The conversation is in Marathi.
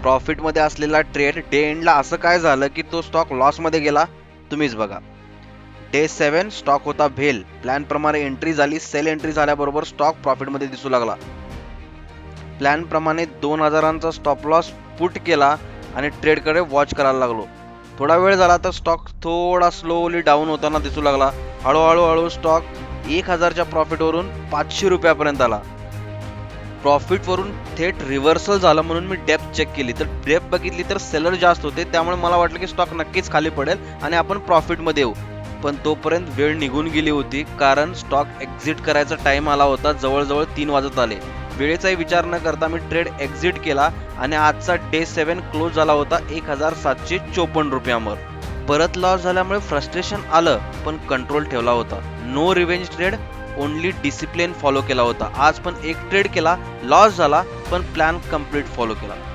प्रॉफिटमध्ये असलेला ट्रेड डे एंडला असं काय झालं की तो स्टॉक लॉसमध्ये गेला? तुम्हीच बघा. डे 7 स्टॉक होता भेल. प्लॅन प्रमाणे एंट्री झाली. सेल एंट्री झाल्याबरोबर स्टॉक प्रॉफिटमध्ये दिसू लागला. प्लॅन प्रमाणे 2000चा स्टॉप लॉस पुट केला आणि ट्रेडकडे वॉच करायला लागलो. थोडा वेळ झाला तर स्टॉक थोडा स्लोली डाऊन होताना दिसू लागला. हळूहळू स्टॉक 1000च्या प्रॉफिटवरून 500 रुपयापर्यंत आला. प्रॉफिटवरून थेट रिव्हर्सल झालं म्हणून मी डेप्थ चेक केली तर डेप्थ बघितली तर सेलर जास्त होते. त्यामुळे मला वाटलं की स्टॉक नक्कीच खाली पडेल आणि आपण प्रॉफिटमध्ये येऊ. पण तोपर्यंत वेळ निघून गेली होती कारण स्टॉक एक्झिट करायचा टाइम आला होता. जवळजवळ 3 वाजत आले. वेळेचाही विचार न करता मी ट्रेड एक्झिट केला आणि आजचा डे 7 क्लोज झाला होता 1754 रुपयांवर. परत लॉस झाल्यामुळे फ्रस्ट्रेशन आलं पण कंट्रोल ठेवला होता. No revenge trade, only discipline follow केला होता. आज पण एक ट्रेड केला, लॉस झाला पण प्लॅन कम्प्लीट फॉलो केला.